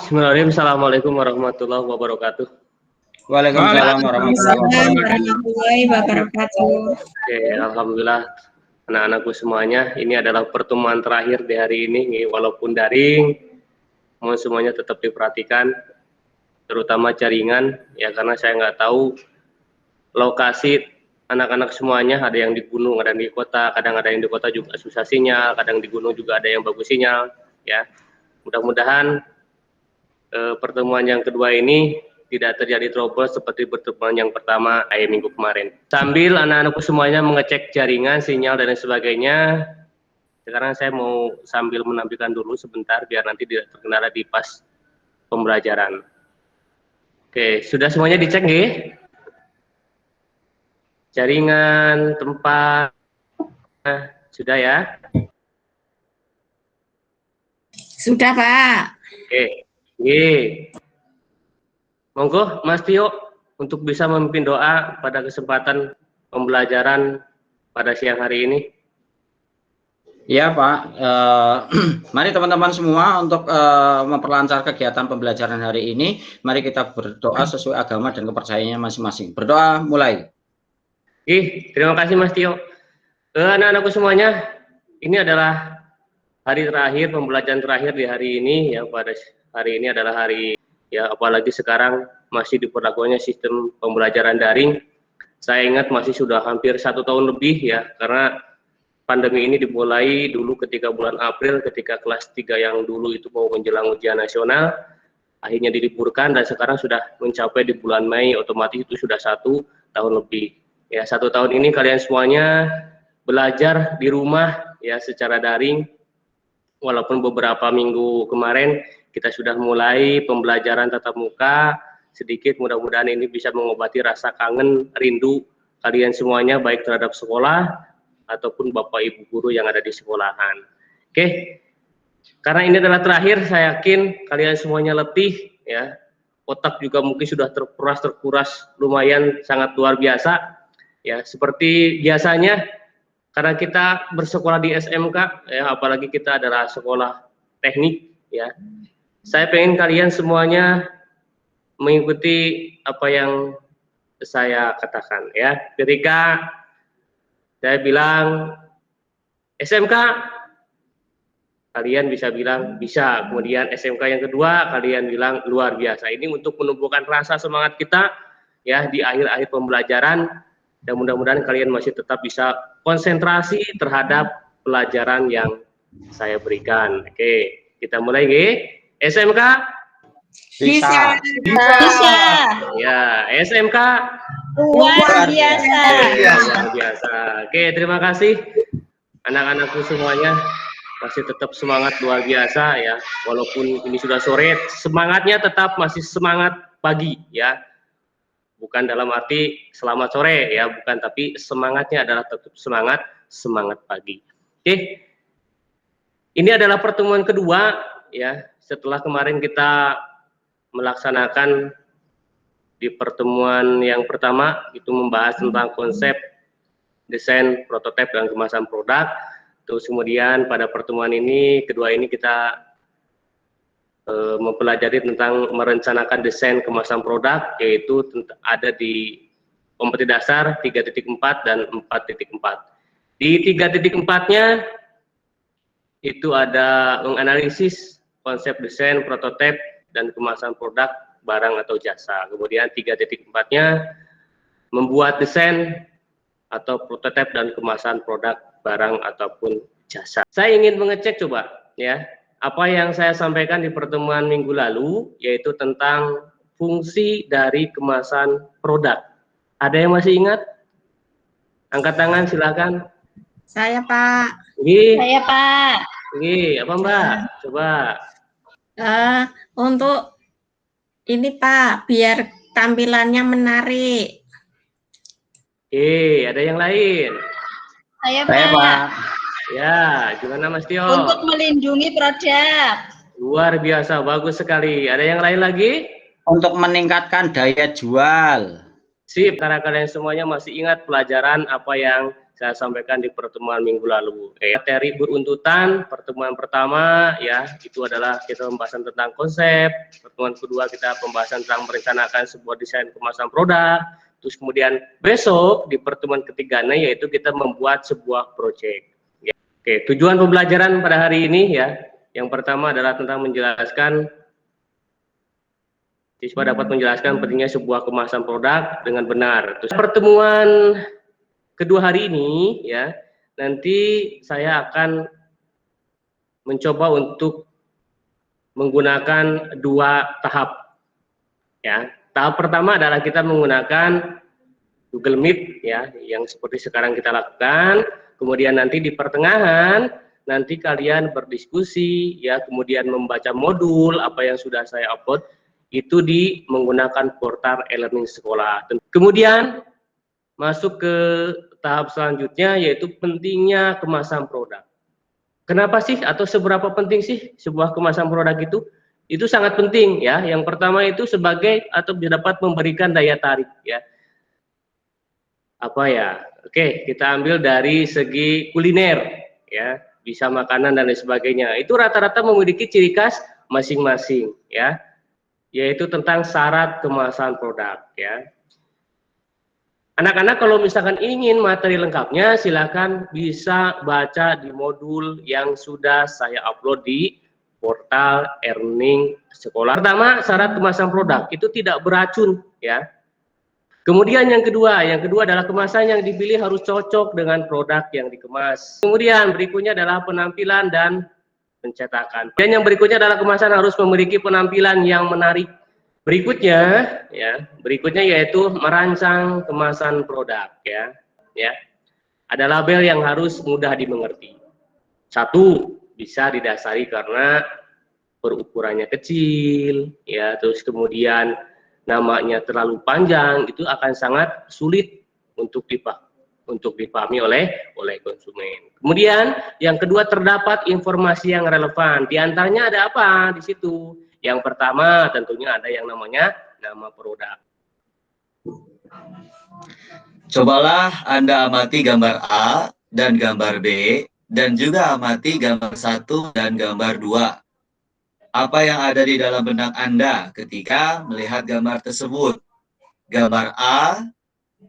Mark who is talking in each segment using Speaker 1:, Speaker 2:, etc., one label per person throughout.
Speaker 1: Bismillahirrahmanirrahim. Assalamualaikum warahmatullahi wabarakatuh.
Speaker 2: Waalaikumsalam warahmatullahi
Speaker 3: wabarakatuh.
Speaker 1: Oke, alhamdulillah anak-anakku semuanya, ini adalah pertemuan terakhir di hari ini, walaupun daring, mohon semuanya tetap diperhatikan, terutama jaringan, ya karena saya nggak tahu lokasi anak-anak semuanya, ada yang di gunung, ada yang di kota, kadang ada yang di kota juga susah sinyal, kadang di gunung juga ada yang bagus sinyal, ya. Mudah-mudahan pertemuan yang kedua ini tidak terjadi trouble seperti pertemuan yang pertama minggu kemarin. Sambil anak-anakku semuanya mengecek jaringan, sinyal, dan lain sebagainya, sekarang saya mau sambil menampilkan dulu sebentar biar nanti tidak terkendala di pas pembelajaran. Oke, sudah semuanya dicek nggih? Jaringan, tempat, sudah ya?
Speaker 3: Sudah, Pak.
Speaker 1: Oke, monggo Mas Tio untuk bisa memimpin doa pada kesempatan pembelajaran pada siang hari ini.
Speaker 2: Ya Pak, mari teman-teman semua untuk memperlancar kegiatan pembelajaran hari ini, mari kita berdoa sesuai agama dan kepercayaannya masing-masing. Berdoa mulai.
Speaker 1: Terima kasih Mas Tio. Anak-anakku semuanya, ini adalah hari terakhir, pembelajaran terakhir di hari ini, ya pada hari ini adalah hari, ya apalagi sekarang masih diberlakukannya sistem pembelajaran daring. Saya ingat masih sudah hampir 1 tahun lebih ya, karena pandemi ini dimulai dulu ketika bulan April, ketika kelas 3 yang dulu itu mau menjelang ujian nasional, akhirnya diliburkan dan sekarang sudah mencapai di bulan Mei, otomatis itu sudah 1 tahun lebih. Ya 1 tahun ini kalian semuanya belajar di rumah ya secara daring, walaupun beberapa minggu kemarin kita sudah mulai pembelajaran tatap muka sedikit, mudah-mudahan ini bisa mengobati rasa kangen, rindu kalian semuanya baik terhadap sekolah ataupun Bapak Ibu guru yang ada di sekolahan. Oke, karena ini adalah terakhir, saya yakin kalian semuanya letih ya, otak juga mungkin sudah terkuras lumayan sangat luar biasa ya, seperti biasanya karena kita bersekolah di SMK ya, apalagi kita adalah sekolah teknik ya, saya pengen kalian semuanya mengikuti apa yang saya katakan ya. Ketika saya bilang SMK, kalian bisa bilang bisa. Kemudian SMK yang kedua, kalian bilang luar biasa. Ini untuk menumbuhkan rasa semangat kita ya di akhir-akhir pembelajaran. Dan mudah-mudahan kalian masih tetap bisa konsentrasi terhadap pelajaran yang saya berikan. Oke, kita mulai SMK.
Speaker 3: Bisa.
Speaker 1: Ya, SMK
Speaker 3: Luar biasa.
Speaker 1: Luar biasa. Oke, terima kasih anak-anakku semuanya, masih tetap semangat luar biasa ya, walaupun ini sudah sore, semangatnya tetap masih semangat pagi ya, bukan dalam arti selamat sore ya, bukan, tapi semangatnya adalah tetap semangat pagi. Oke, ini adalah pertemuan kedua ya, setelah kemarin kita melaksanakan di pertemuan yang pertama itu membahas tentang konsep desain, prototipe, dan kemasan produk. Terus kemudian pada pertemuan ini kedua ini kita mempelajari tentang merencanakan desain kemasan produk, yaitu ada di kompetisi dasar 3.4 dan 4.4. Di 3.4-nya itu ada menganalisis konsep desain, prototipe, dan kemasan produk barang atau jasa. Kemudian 3.4-nya membuat desain atau prototipe dan kemasan produk barang ataupun jasa. Saya ingin mengecek coba ya, apa yang saya sampaikan di pertemuan minggu lalu, yaitu tentang fungsi dari kemasan produk. Ada yang masih ingat? Angkat tangan silakan.
Speaker 3: Saya Pak.
Speaker 1: Saya
Speaker 3: Pak.
Speaker 1: Apa Mbak? Coba.
Speaker 3: Untuk ini Pak, biar tampilannya menarik.
Speaker 1: Ada yang lain?
Speaker 3: Saya
Speaker 2: Pak.
Speaker 1: Ya, gimana Mas Tio?
Speaker 3: Untuk melindungi produk.
Speaker 1: Luar biasa, bagus sekali. Ada yang lain lagi?
Speaker 2: Untuk meningkatkan daya jual.
Speaker 1: Sip, karena kalian semuanya masih ingat pelajaran apa yang saya sampaikan di pertemuan minggu lalu. Materi beruntutan, pertemuan pertama ya itu adalah kita pembahasan tentang konsep, pertemuan kedua kita pembahasan tentang merencanakan sebuah desain kemasan produk, terus kemudian besok di pertemuan ketiganya yaitu kita membuat sebuah proyek. Ya. Oke, tujuan pembelajaran pada hari ini ya, yang pertama adalah tentang menjelaskan siswa dapat menjelaskan pentingnya sebuah kemasan produk dengan benar. Terus pertemuan kedua hari ini ya, nanti saya akan mencoba untuk menggunakan 2 tahap. Ya, tahap pertama adalah kita menggunakan Google Meet ya, yang seperti sekarang kita lakukan. Kemudian nanti di pertengahan nanti kalian berdiskusi ya, kemudian membaca modul apa yang sudah saya upload itu menggunakan portal e-learning sekolah. Kemudian masuk ke tahap selanjutnya yaitu pentingnya kemasan produk. Kenapa sih atau seberapa penting sih sebuah kemasan produk itu? Itu sangat penting ya. Yang pertama itu sebagai atau dapat memberikan daya tarik ya. Apa ya? Oke, kita ambil dari segi kuliner ya, bisa makanan dan lain sebagainya. Itu rata-rata memiliki ciri khas masing-masing ya, yaitu tentang syarat kemasan produk ya. Anak-anak kalau misalkan ingin materi lengkapnya silakan bisa baca di modul yang sudah saya upload di portal e-learning sekolah. Pertama, syarat kemasan produk itu tidak beracun ya. Kemudian yang kedua adalah kemasan yang dipilih harus cocok dengan produk yang dikemas. Kemudian berikutnya adalah penampilan dan pencetakan. Dan yang berikutnya adalah kemasan harus memiliki penampilan yang menarik. Berikutnya yaitu merancang kemasan produk ya. Ada label yang harus mudah dimengerti. 1, bisa didasari karena berukurannya kecil ya, terus kemudian namanya terlalu panjang, itu akan sangat sulit untuk dipahami oleh konsumen. Kemudian yang kedua, terdapat informasi yang relevan. Di antaranya ada apa di situ? Yang pertama tentunya ada yang namanya nama produk.
Speaker 4: Cobalah Anda amati gambar A dan gambar B, dan juga amati gambar 1 dan gambar 2. Apa yang ada di dalam benak Anda ketika melihat gambar tersebut? Gambar A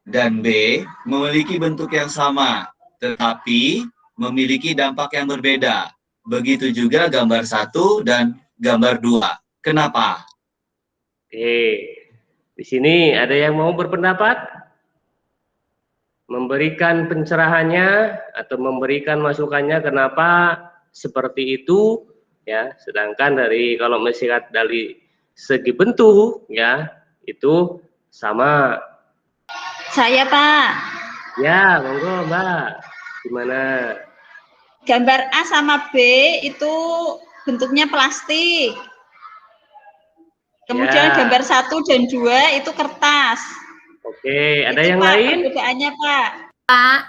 Speaker 4: dan B memiliki bentuk yang sama, tetapi memiliki dampak yang berbeda. Begitu juga gambar 1 dan gambar 2. Kenapa?
Speaker 1: Oke, di sini ada yang mau berpendapat? Memberikan pencerahannya atau memberikan masukannya kenapa seperti itu ya, sedangkan kalau melihat dari segi bentuk ya itu sama.
Speaker 3: Saya, Pak.
Speaker 1: Ya, monggo Mbak. Gimana?
Speaker 3: Gambar A sama B itu bentuknya plastik. Kemudian
Speaker 1: Ya.
Speaker 3: gambar 1 dan 2 itu kertas.
Speaker 1: Oke, ada
Speaker 3: Itu,
Speaker 1: yang
Speaker 3: Pak,
Speaker 1: lain?
Speaker 3: perbedaannya, Pak.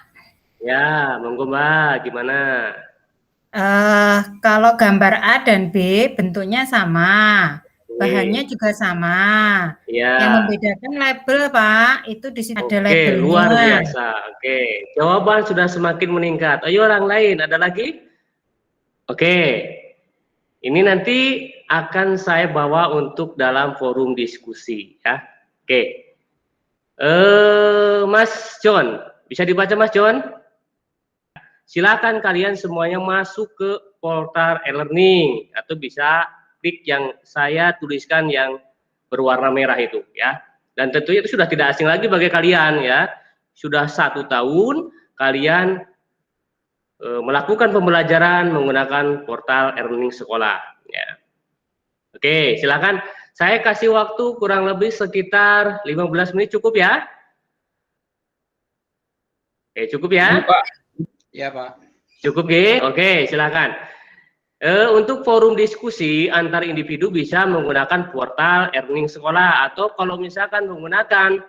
Speaker 1: Ya, monggo Mbak, gimana?
Speaker 5: Kalau gambar A dan B bentuknya sama, bahannya juga sama.
Speaker 1: Ya.
Speaker 5: Yang membedakan label, Pak, itu di sini ada labelnya.
Speaker 1: Oke, luar biasa. Oke, jawaban sudah semakin meningkat. Ayo orang lain, ada lagi? Oke, ini nanti akan saya bawa untuk dalam forum diskusi ya. Oke, Mas John, bisa dibaca Mas John? Silakan kalian semuanya masuk ke portal e-learning atau bisa klik yang saya tuliskan yang berwarna merah itu ya. Dan tentunya itu sudah tidak asing lagi bagi kalian ya. Sudah 1 tahun kalian melakukan pembelajaran menggunakan portal e-learning sekolah ya. Oke, silakan. Saya kasih waktu kurang lebih sekitar 15 menit, cukup ya? Oke, cukup ya?
Speaker 2: Ya, Pak.
Speaker 1: Cukup ya? Oke, silakan. Untuk forum diskusi antar individu bisa menggunakan portal e-learning sekolah, atau kalau misalkan menggunakan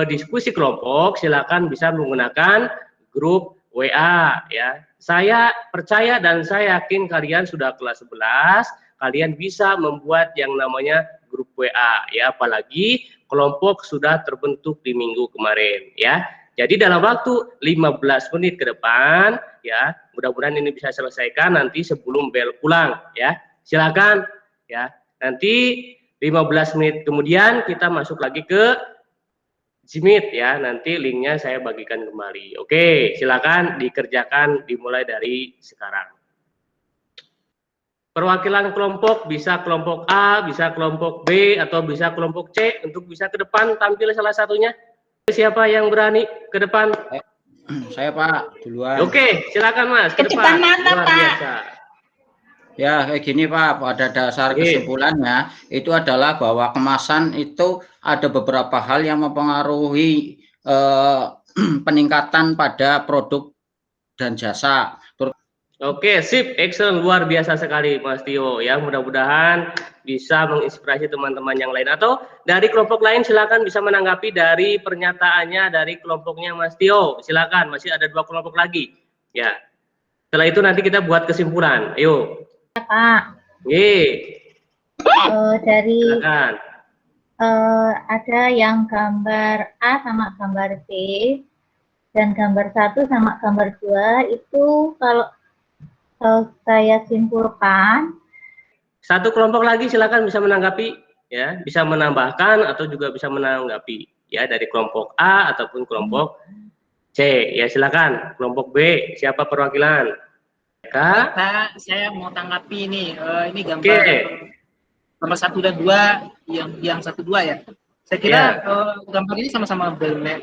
Speaker 1: diskusi kelompok, silakan bisa menggunakan grup WA ya. Saya percaya dan saya yakin kalian sudah kelas 11, kalian bisa membuat yang namanya grup WA ya, apalagi kelompok sudah terbentuk di minggu kemarin ya. Jadi dalam waktu 15 menit ke depan ya, mudah-mudahan ini bisa selesaikan nanti sebelum bel pulang ya. Silakan ya. Nanti 15 menit kemudian kita masuk lagi ke Jimit ya. Nanti linknya saya bagikan kembali. Oke, silakan dikerjakan dimulai dari sekarang. Perwakilan kelompok bisa kelompok A, bisa kelompok B, atau bisa kelompok C. Untuk bisa ke depan tampil salah satunya. Siapa yang berani ke depan?
Speaker 2: Saya Pak, duluan.
Speaker 1: Oke, silakan Mas, ke
Speaker 3: Ke
Speaker 1: depan.
Speaker 3: depan mana,
Speaker 1: Luar
Speaker 3: Pak?
Speaker 1: biasa.
Speaker 2: Ya, kayak gini Pak, pada dasar kesimpulannya itu adalah bahwa kemasan itu ada beberapa hal yang mempengaruhi peningkatan pada produk dan jasa.
Speaker 1: Oke, sip, excellent, luar biasa sekali Mas Tio ya. Mudah-mudahan bisa menginspirasi teman-teman yang lain atau dari kelompok lain silakan bisa menanggapi dari pernyataannya dari kelompoknya Mas Tio. Silakan, masih ada 2 kelompok lagi. Ya. Setelah itu nanti kita buat kesimpulan. Ayo.
Speaker 6: Pak, dari
Speaker 1: silakan.
Speaker 6: ada yang gambar A sama gambar B dan gambar 1 sama gambar 2 itu kalau saya simpulkan.
Speaker 1: Satu kelompok lagi silakan bisa menanggapi ya, bisa menambahkan atau juga bisa menanggapi ya dari kelompok A ataupun kelompok C. Ya silakan. Kelompok B, siapa perwakilan?
Speaker 7: Pak, saya mau tanggapi ini gambar nomor 1 dan 2 yang 1 2 ya. Saya kira gambar ini sama-sama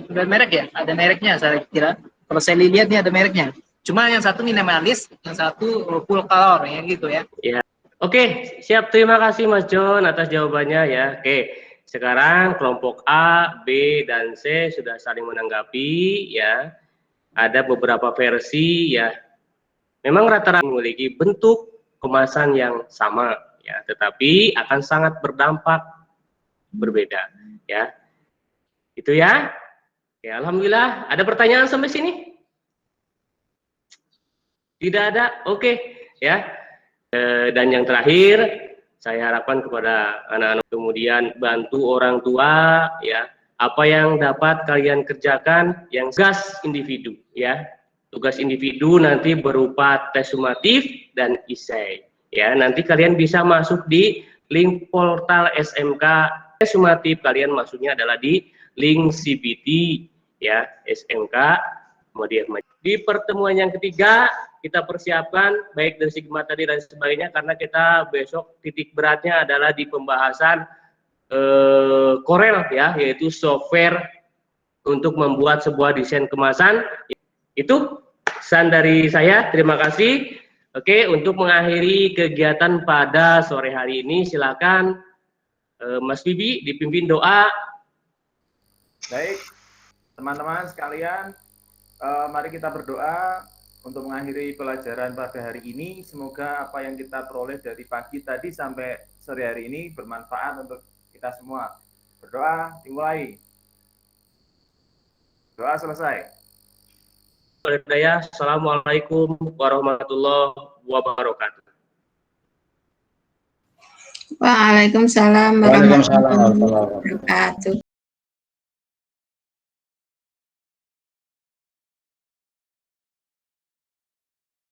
Speaker 7: bermerek ya, ada mereknya saya kira. Kalau saya lihat nih ada mereknya. Cuma yang satu minimalis, yang satu full color ya gitu ya.
Speaker 1: Ya. Oke, siap. Terima kasih Mas John atas jawabannya ya. Oke. Sekarang kelompok A, B dan C sudah saling menanggapi ya. Ada beberapa versi ya. Memang rata-rata memiliki bentuk kemasan yang sama ya, tetapi akan sangat berdampak berbeda ya. Itu ya. Ya, alhamdulillah. Ada pertanyaan sampai sini? Tidak ada? Oke ya. Dan yang terakhir saya harapkan kepada anak-anak kemudian bantu orang tua ya. Apa yang dapat kalian kerjakan yang tugas individu ya. Tugas individu nanti berupa tes sumatif dan esai ya. Nanti kalian bisa masuk di link portal SMK. Tes sumatif kalian masuknya adalah di link CBT ya, SMK kemudian di pertemuan yang ketiga kita persiapkan baik dari segi materi dan sebagainya, karena kita besok titik beratnya adalah di pembahasan Corel ya, yaitu software untuk membuat sebuah desain kemasan. Itu pesan dari saya, terima kasih. Oke, untuk mengakhiri kegiatan pada sore hari ini silakan Mas Bibi dipimpin doa.
Speaker 8: Baik, teman-teman sekalian, mari kita berdoa untuk mengakhiri pelajaran pada hari ini. Semoga apa yang kita peroleh dari pagi tadi sampai sore hari ini bermanfaat untuk kita semua. Berdoa dimulai. Doa selesai.
Speaker 1: Assalamualaikum warahmatullahi wabarakatuh.
Speaker 9: Waalaikumsalam warahmatullahi wabarakatuh.